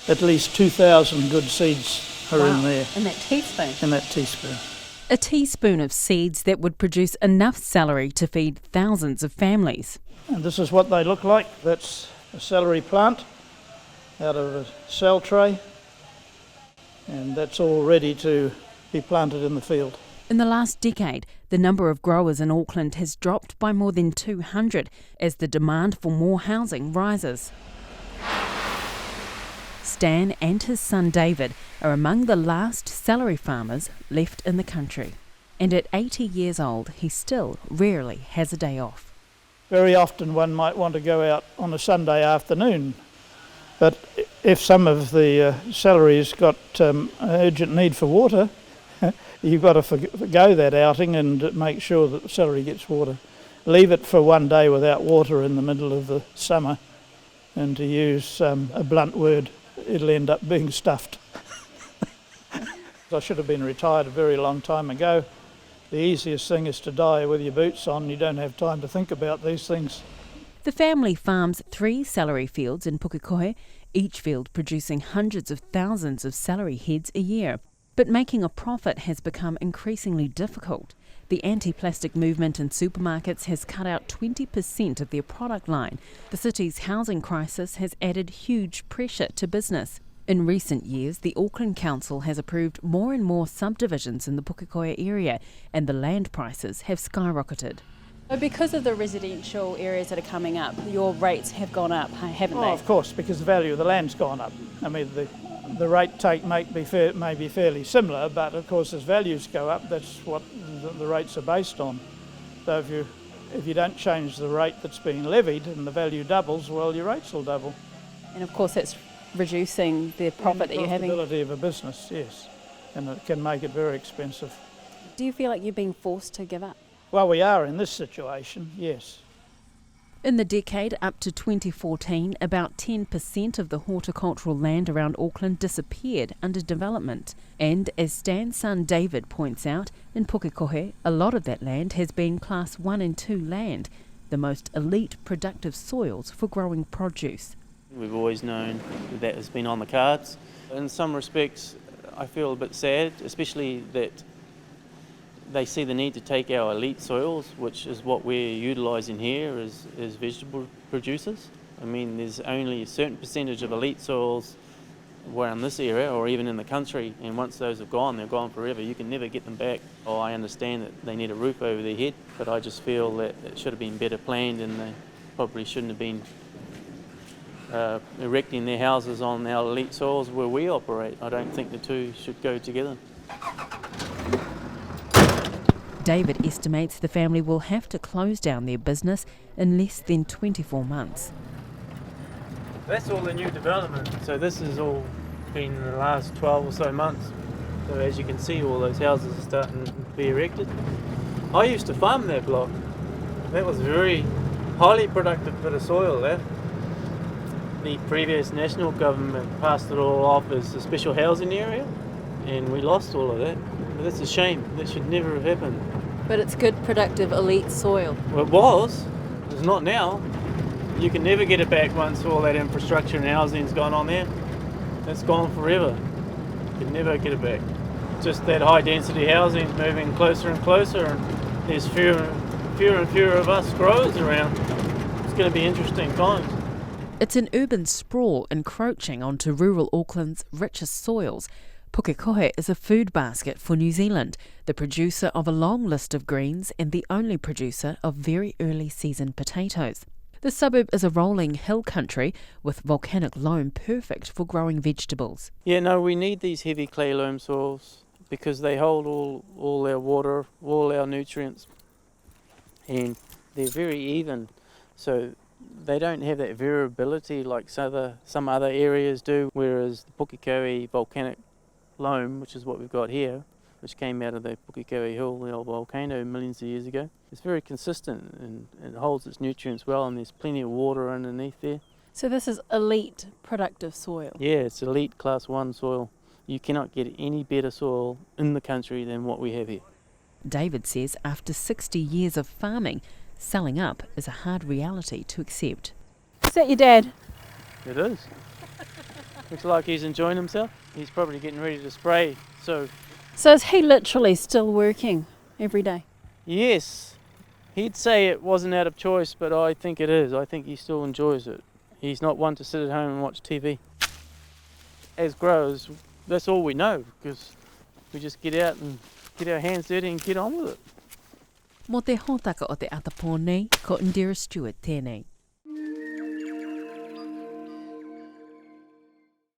at least 2,000 good seeds are in there. In that teaspoon? In that teaspoon. A teaspoon of seeds that would produce enough celery to feed thousands of families. And this is what they look like. That's a celery plant out of a cell tray, and that's all ready to be planted in the field. In the last decade, the number of growers in Auckland has dropped by more than 200 as the demand for more housing rises. Stan and his son David are among the last celery farmers left in the country. And at 80 years old, he still rarely has a day off. Very often one might want to go out on a Sunday afternoon, but if some of the celery's got an urgent need for water, you've got to forgo that outing and make sure that the celery gets water. Leave it for one day without water in the middle of the summer, and to use a blunt word, it'll end up being stuffed. I should have been retired a very long time ago. The easiest thing is to die with your boots on. You don't have time to think about these things. The family farms 3 celery fields in Pukekohe, each field producing hundreds of thousands of celery heads a year. But making a profit has become increasingly difficult. The anti-plastic movement in supermarkets has cut out 20% of their product line. The city's housing crisis has added huge pressure to business. In recent years, the Auckland Council has approved more and more subdivisions in the Pukekohe area, and the land prices have skyrocketed. Because of the residential areas that are coming up, your rates have gone up, haven't they? Oh, of course, because the value of the land's gone up. I mean, the rate take may be fairly similar, but of course as values go up, that's what the rates are based on. So if you don't change the rate that's being levied and the value doubles, well, your rates will double. And of course that's reducing the profit that you're having. The profitability of a business, yes, and it can make it very expensive. Do you feel like you're being forced to give up? Well, we are in this situation, yes. In the decade up to 2014, about 10% of the horticultural land around Auckland disappeared under development. And as Stan's son David points out, in Pukekohe, a lot of that land has been Class 1 and 2 land, the most elite productive soils for growing produce. We've always known that has been on the cards. In some respects, I feel a bit sad, especially that they see the need to take our elite soils, which is what we're utilising here as vegetable producers. I mean, there's only a certain percentage of elite soils around this area or even in the country, and once those are gone, they're gone forever. You can never get them back. Oh, I understand that they need a roof over their head, but I just feel that it should have been better planned, and they probably shouldn't have been erecting their houses on our elite soils where we operate. I don't think the two should go together. David estimates the family will have to close down their business in less than 24 months. That's all the new development. So this has all been in the last 12 or so months. So as you can see, all those houses are starting to be erected. I used to farm that block. That was a very highly productive bit of soil there. The previous national government passed it all off as a special housing area, and we lost all of that. But that's a shame. That should never have happened. But it's good, productive, elite soil. Well, it was. It's not now. You can never get it back once all that infrastructure and housing's gone on there. That's gone forever. You can never get it back. Just that high density housing's moving closer and closer, and there's fewer and fewer of us growers around. It's going to be interesting times. It's an urban sprawl encroaching onto rural Auckland's richest soils. Pukekohe is a food basket for New Zealand, the producer of a long list of greens and the only producer of very early season potatoes. The suburb is a rolling hill country with volcanic loam perfect for growing vegetables. Yeah, no, we need these heavy clay loam soils because they hold all our water, all our nutrients, and they're very even, so they don't have that variability like some other areas do, whereas the Pukekohe volcanic loam, which is what we've got here, which came out of the Pukekohe Hill, the old volcano millions of years ago, it's very consistent and it holds its nutrients well, and there's plenty of water underneath there. So this is elite productive soil? Yeah, it's elite class 1 soil. You cannot get any better soil in the country than what we have here. David says after 60 years of farming, selling up is a hard reality to accept. Is that your dad? It is. Looks like he's enjoying himself. He's probably getting ready to spray. So is he literally still working every day? yes, he'd say it wasn't out of choice, but I think it is. I think he still enjoys it. He's not one to sit at home and watch TV. As growers, that's all we know, because we just get out and get our hands dirty and get on with it. Mo te hōtaka o te atapō nei, ko Indira Stewart tēnei.